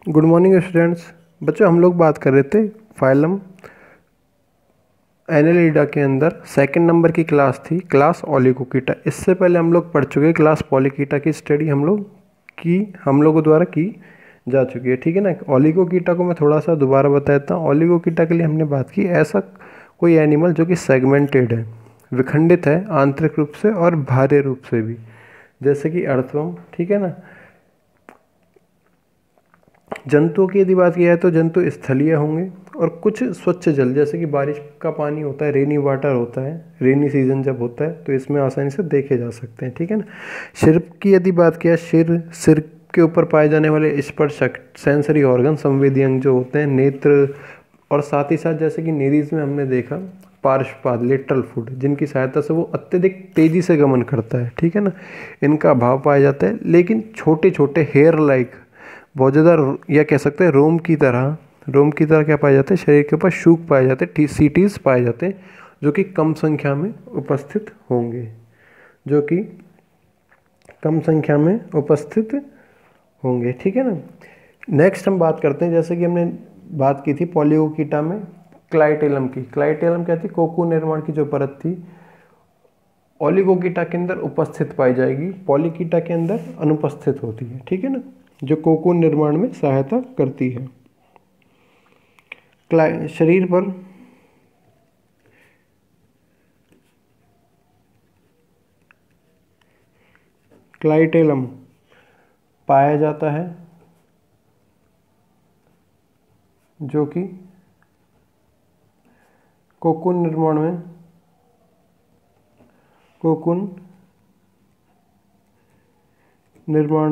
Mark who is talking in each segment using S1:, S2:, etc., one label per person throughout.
S1: Good morning students. बच्चों, हम लोग बात कर रहे थे फाइलम एनेलिडा के अंदर सेकंड नंबर की क्लास थी, क्लास ओलिगोकीटा। इससे पहले हम लोग पढ़ चुके क्लास पॉलीकीटा की स्टडी हम लोगों द्वारा की जा चुकी है। ठीक है ना। ओलिगोकीटा को मैं थोड़ा सा दोबारा बता देता हूँ। ओलिगोकीटा के लिए हमने बात की ऐसा कोई एनिमल जो कि सेगमेंटेड है, विखंडित है आंतरिक रूप से और बाह्य रूप से भी, जैसे कि अर्थवर्म। ठीक है ना। जंतुओं की यदि बात की जाए तो जंतु स्थलीय होंगे और कुछ स्वच्छ जल, जैसे कि बारिश का पानी होता है, रेनी वाटर होता है, रेनी सीजन जब होता है तो इसमें आसानी से देखे जा सकते हैं। ठीक है ना। सिर की यदि बात किया, सिर के ऊपर पाए जाने वाले स्पर्श सेंसरी ऑर्गन, संवेदी अंग जो होते हैं, नेत्र, और साथ ही साथ जैसे कि नेरीज में हमने देखा पार्श्वपाद, लेटरल फुट, जिनकी सहायता से वो अत्यधिक तेजी से गमन करता है। ठीक है ना। इनका अभाव पाया जाता है, लेकिन छोटे छोटे हेयर लाइक, बहुत ज़्यादा, या कह सकते हैं रोम की तरह क्या पाए जाते हैं, शरीर के ऊपर शूक पाए जाते हैं, सीटीज पाए जाते हैं, जो कि कम संख्या में उपस्थित होंगे, जो कि कम संख्या में उपस्थित होंगे। ठीक है ना। नेक्स्ट हम बात करते हैं, जैसे कि हमने बात की थी पॉलीगोकीटा में क्लाइटेलम की। क्लाइटेलम क्या थी? कोकून निर्माण की जो परत थी, ओलिगोकीटा के अंदर उपस्थित पाई जाएगी, पॉलीकीटा के अंदर अनुपस्थित होती है। ठीक है ना। जो कोकून निर्माण में सहायता करती है। शरीर पर क्लाइटेलम पाया जाता है, जो कि कोकून निर्माण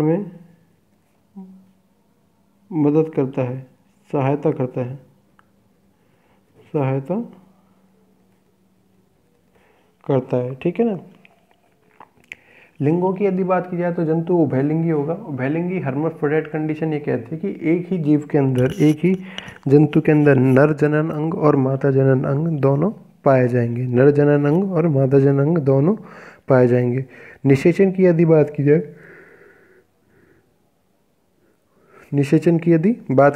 S1: में मदद करता है, सहायता करता है। ठीक है ना। लिंगों की यदि बात की जाए तो जंतु उभयलिंगी होगा। उभयलिंगी हर्माफ्रोडाइट कंडीशन ये कहती है कि एक ही जीव के अंदर, एक ही जंतु के अंदर नर जनन अंग और मादा जनन अंग दोनों पाए जाएंगे। नर जनन अंग और मादा जनन अंग दोनों पाए जाएंगे। निषेचन की यदि बात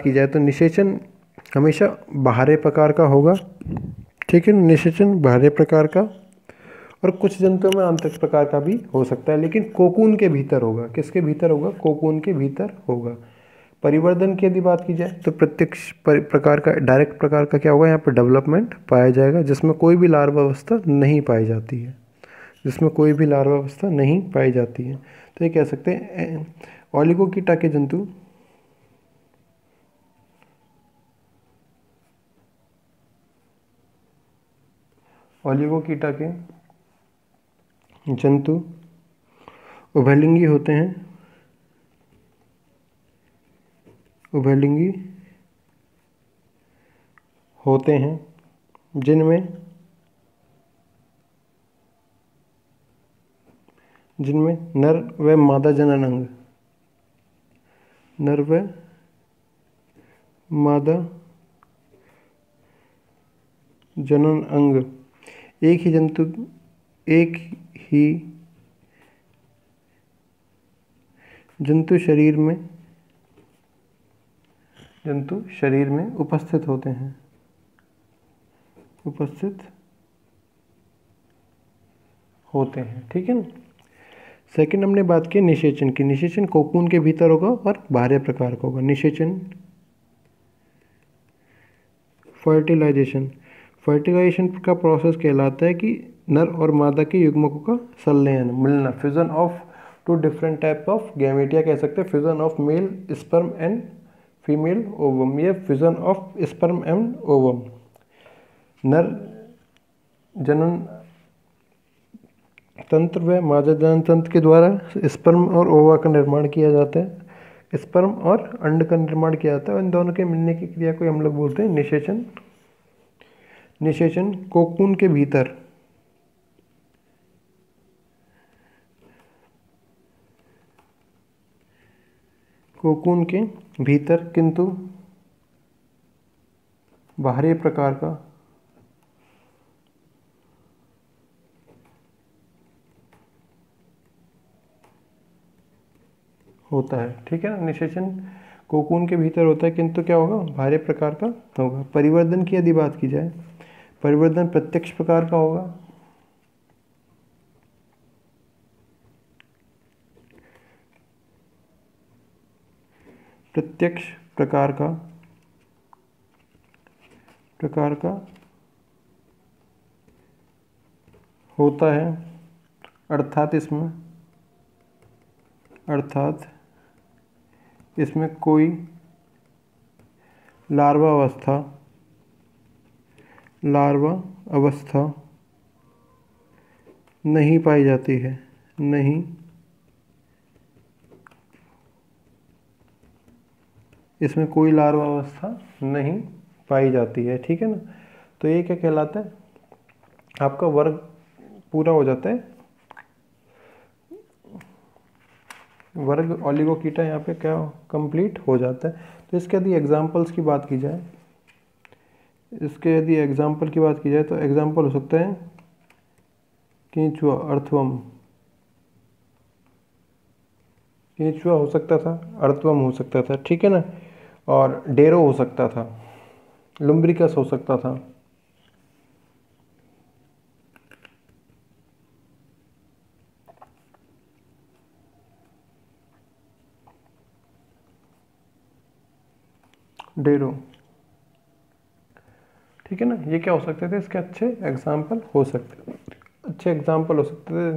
S1: की जाए तो निषेचन हमेशा बाहरी प्रकार का होगा। ठीक है। निषेचन बाहरी प्रकार का, और कुछ जंतुओं में आंतरिक प्रकार का भी हो सकता है, लेकिन कोकून के भीतर होगा। किसके भीतर होगा? कोकून के भीतर होगा। परिवर्धन की यदि बात की जाए तो प्रत्यक्ष प्रकार का, डायरेक्ट प्रकार का क्या होगा? यहाँ पर डेवलपमेंट पाया जाएगा, जिसमें कोई भी लार्वा अवस्था नहीं पाई जाती है, तो ये कह सकते हैं ओलिगोकीटा के जंतु उभयलिंगी होते हैं, जिनमें नर व मादा जनन अंग एक ही जंतु शरीर में उपस्थित होते हैं। ठीक है ना। सेकंड हमने बात की निषेचन की। निषेचन कोकून के भीतर होगा और बाहरी प्रकार का होगा। निषेचन फर्टिलाइजेशन का प्रोसेस कहलाता है कि नर और मादा के युग्मकों का संलयन, मिलना, fusion of two different type of gametes कह सकते हैं, fusion of male sperm and female ovum, या fusion of sperm and ovum. नर जनन तंत्र व मादा जनन तंत्र के द्वारा स्पर्म और ओवा का निर्माण किया जाता है। स्पर्म और अंड का निर्माण किया जाता है, और इन दोनों के मिलने की क्रिया को हम लोग बोलते हैं निषेचन। निषेचन कोकून के भीतर किंतु बाहरी प्रकार का होता है। ठीक है ना। निषेचन कोकून के भीतर होता है, किंतु क्या होगा, भारे प्रकार का होगा। परिवर्धन की यदि बात की जाए, परिवर्धन प्रत्यक्ष प्रकार का होगा। प्रत्यक्ष प्रकार का होता है, अर्थात इसमें कोई लार्वा अवस्था नहीं पाई जाती है, इसमें कोई लार्वा अवस्था नहीं पाई जाती है, ठीक है ना। तो ये क्या कहलाता है, आपका वर्ग पूरा हो जाता है। वर्ग ओलिगोकीटा यहाँ पे क्या कंप्लीट हो जाता है। तो इसके यदि एग्जांपल्स की बात की जाए, तो एग्जांपल हो सकता है कींचुआ, अर्थवम, कींचुआ हो सकता था, अर्थवम हो सकता था, ठीक है ना। और डेरो हो सकता था, लुम्ब्रिकस हो सकता था। डेरो, ठीक है ना। ये क्या हो सकते थे, इसके अच्छे एग्जाम्पल हो सकते थे।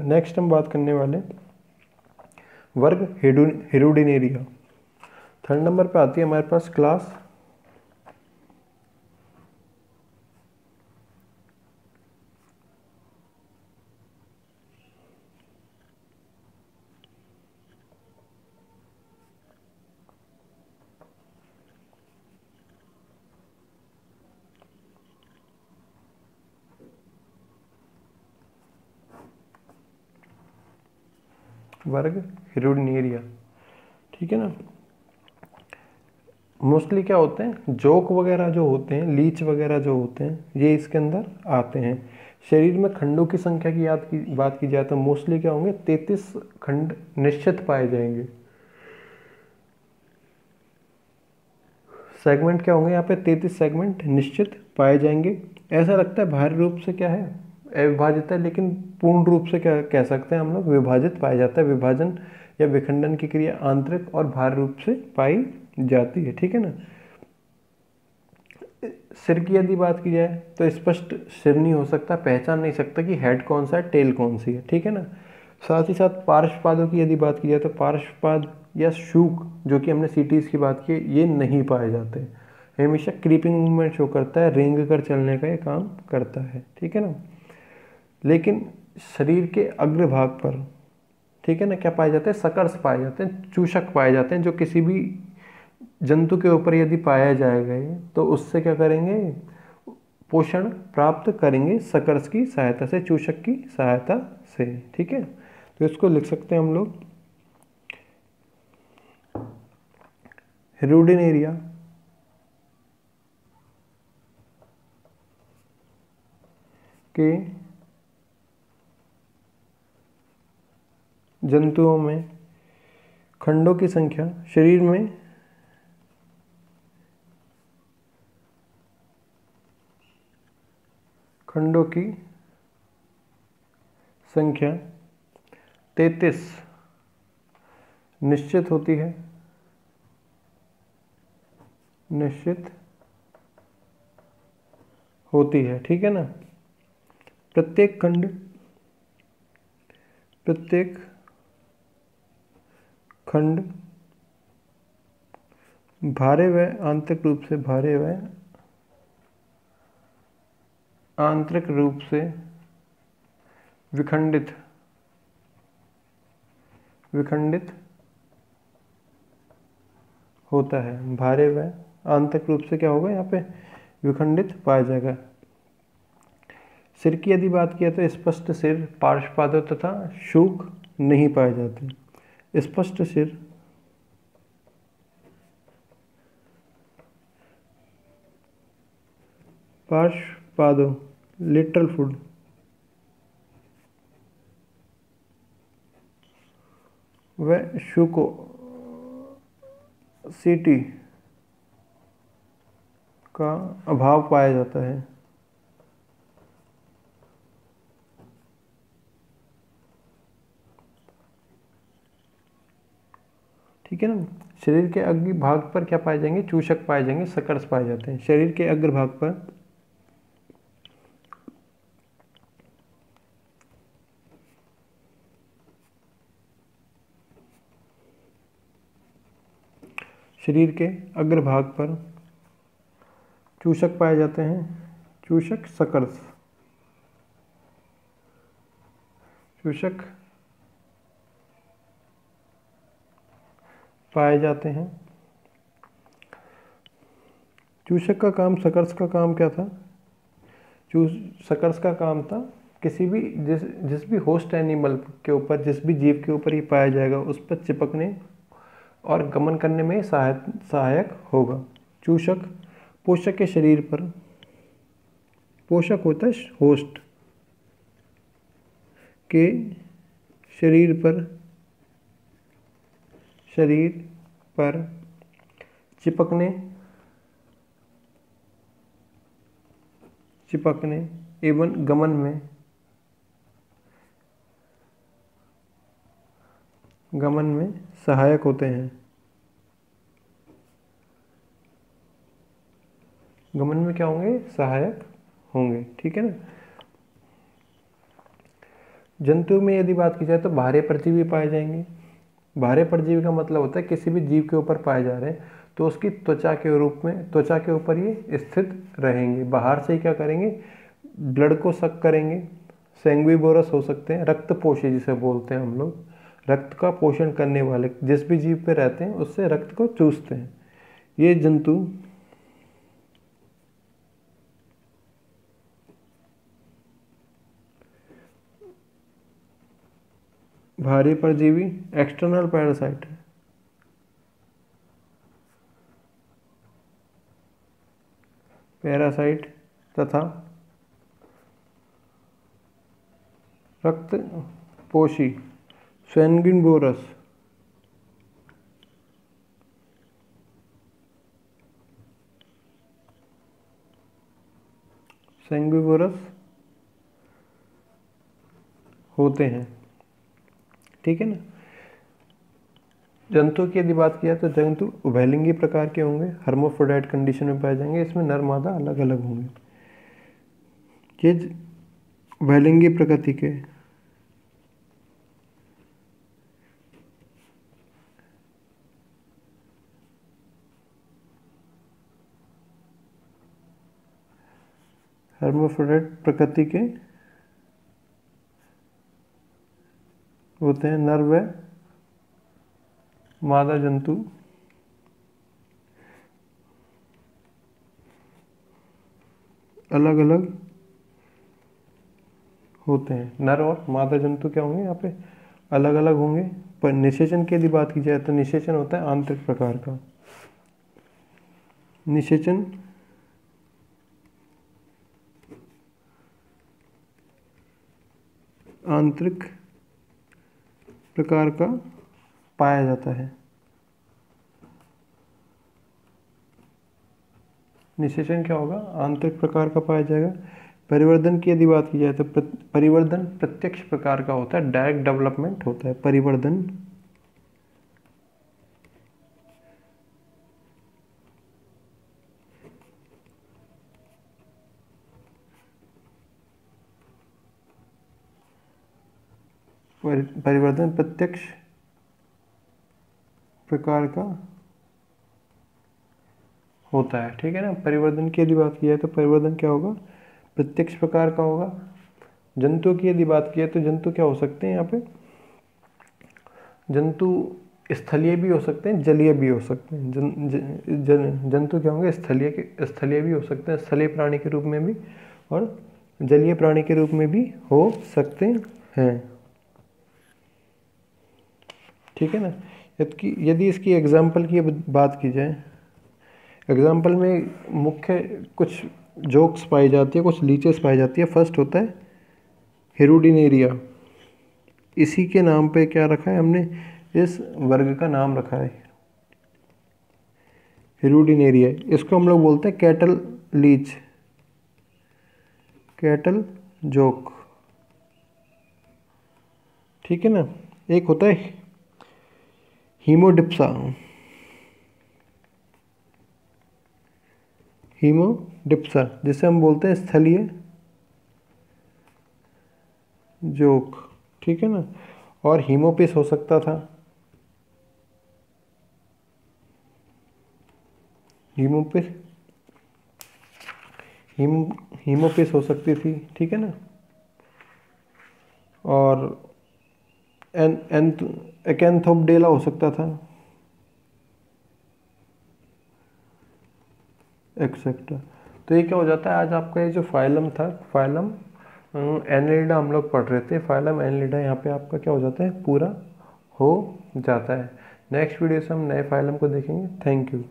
S1: नेक्स्ट हम बात करने वाले वर्ग हेरुडिनेरिया। थर्ड नंबर पे आती है हमारे पास क्लास वर्ग हेरुडिनेरिया, ठीक है ना। मोस्टली क्या होते हैं, जोक वगैरह जो होते हैं, लीच वगैरह जो होते हैं, ये इसके अंदर आते हैं। शरीर में खंडों की संख्या की बात की जाए तो मोस्टली क्या होंगे, 33 खंड निश्चित पाए जाएंगे। सेगमेंट क्या होंगे यहाँ पे, 33 सेगमेंट निश्चित पाए जाएंगे। ऐसा लगता है बाहरी रूप से क्या है, अविभाजित है, लेकिन पूर्ण रूप से क्या कह सकते हैं हम लोग, विभाजित पाया जाता है। विभाजन या विखंडन की क्रिया आंतरिक और बाहरी रूप से पाई जाती है, ठीक है ना। सिर की यदि बात की जाए तो स्पष्ट सिर नहीं हो सकता, पहचान नहीं सकता कि हेड कौन सा है, टेल कौन सी है, ठीक है ना। साथ ही साथ पार्श्वपादों की यदि बात की जाए तो पार्श्वपाद या शूक, जो कि हमने सीटीज की बात की, ये नहीं पाए जाते। हमेशा क्रीपिंग मूवमेंट शो करता है, रेंग कर चलने का ये काम करता है, ठीक है ना। लेकिन शरीर के अग्रभाग पर, ठीक है ना, क्या पाए जाते हैं, सकर्स पाए जाते हैं, चूषक पाए जाते हैं, जो किसी भी जंतु के ऊपर यदि पाया जाएगा तो उससे क्या करेंगे, पोषण प्राप्त करेंगे सकर्स की सहायता से, चूषक की सहायता से, ठीक है। तो इसको लिख सकते हैं हम लोग, हेरुडिनेरिया के जंतुओं में खंडों की संख्या, शरीर में खंडों की संख्या 33 निश्चित होती है, ठीक है ना। प्रत्येक खंड भारे व आंतरिक रूप से विखंडित होता है। भारे व आंतरिक रूप से क्या होगा, यहाँ पे विखंडित पाया जाएगा। सिर की यदि बात किया तो स्पष्ट सिर, पार्श्वपादों तथा शूक नहीं पाए जाते। स्पष्ट सिर, पार्श्वपादों, लेटरल फुट, व शूको Ct का अभाव पाया जाता है। ठीक है ना। शरीर के अग्र भाग पर क्या पाए जाएंगे, चूषक पाए जाएंगे, सकर्स पाए जाते हैं। शरीर के अग्र भाग पर शरीर के अग्र भाग पर चूषक पाए जाते हैं, चूषक सकर्स, चूषक पाए जाते हैं। चूषक का काम, सकर्स का काम क्या था? सकर्स का काम था किसी भी जिस भी होस्ट एनिमल के ऊपर, जिस भी जीव के ऊपर ये पाया जाएगा उस पर चिपकने और गमन करने में सहायक होगा। चूषक पोषक के शरीर पर, पोषक होता है होस्ट के शरीर पर चिपकने एवं गमन में सहायक होते हैं। गमन में क्या होंगे, सहायक होंगे। ठीक है ना। जंतु में यदि बात की जाए तो बाह्य परजीवी पाए जाएंगे। बाह्य परजीवी का मतलब होता है किसी भी जीव के ऊपर पाए जा रहे हैं तो उसकी त्वचा के रूप में, त्वचा के ऊपर ये स्थित रहेंगे। बाहर से ही क्या करेंगे, ब्लड को सक करेंगे। सैंग्विवोरस हो सकते हैं, रक्तपोषी जिसे बोलते हैं हम लोग, रक्त का पोषण करने वाले, जिस भी जीव पे रहते हैं उससे रक्त को चूसते हैं ये जंतु। बाहरी परजीवी एक्सटर्नल पैरासाइट है। पैरासाइट तथा रक्तपोषी सैंग्विवोरस, होते हैं। ठीक है ना। जंतु की यदि बात किया तो जंतु उभयलिंगी प्रकार के होंगे, हर्माफ्रोडाइट कंडीशन में पाए जाएंगे। इसमें नर मादा अलग अलग होंगे। ये उभयलिंगी प्रकृति के हर्माफ्रोडाइट प्रकृति के होते हैं। नर व मादा जंतु अलग अलग होते हैं। नर और मादा जंतु क्या होंगे यहाँ पे, अलग अलग होंगे। पर निषेचन की यदि बात की जाए तो निषेचन होता है आंतरिक प्रकार का। निषेचन आंतरिक प्रकार का पाया जाता है। निषेचन क्या होगा, आंतरिक प्रकार का पाया जाएगा। परिवर्धन की यदि बात की जाए तो परिवर्धन प्रत्यक्ष प्रकार का होता है, डायरेक्ट डेवलपमेंट होता है परिवर्धन। परिवर्धन प्रत्यक्ष प्रकार का होता है। ठीक है ना। परिवर्धन की यदि बात की जाए तो परिवर्धन क्या होगा, प्रत्यक्ष प्रकार का होगा। जंतु की यदि बात की जाए तो जंतु क्या हो सकते हैं यहाँ पे, जंतु स्थलीय भी हो सकते हैं, जलीय भी हो सकते हैं। जंतु क्या होंगे, स्थलीय भी हो सकते हैं, स्थलीय प्राणी के रूप में भी, और जलीय प्राणी के रूप में भी हो सकते हैं। ठीक है ना। यदि इसकी एग्जाम्पल की बात की जाए, एग्जाम्पल में मुख्य कुछ जोक्स पाई जाती है, कुछ लीचेस पाई जाती है। फर्स्ट होता है हेरोडिनेरिया। इसी के नाम पे क्या रखा है हमने, इस वर्ग का नाम रखा है हिरुडिनेरिया, इसको हम लोग बोलते हैं कैटल लीच, कैटल जोक, ठीक है ना। एक होता है हीमोडिप्सा, हीमोडिप्सा जिसे हम बोलते हैं स्थलीय जोक, ठीक है ना। और हीमोपिस हो सकता था, हीमोपिस, हीमोपिस हो सकती थी, ठीक है ना। और एकैंथोपडेला हो सकता था, एक्सेट्रा। तो ये क्या हो जाता है, आज आपका ये जो फाइलम था, फाइलम एनिलिडा हम लोग पढ़ रहे थे, फाइलम एनिलिडा यहाँ पे आपका क्या हो जाता है, पूरा हो जाता है। नेक्स्ट वीडियो से हम नए फाइलम को देखेंगे। Thank you.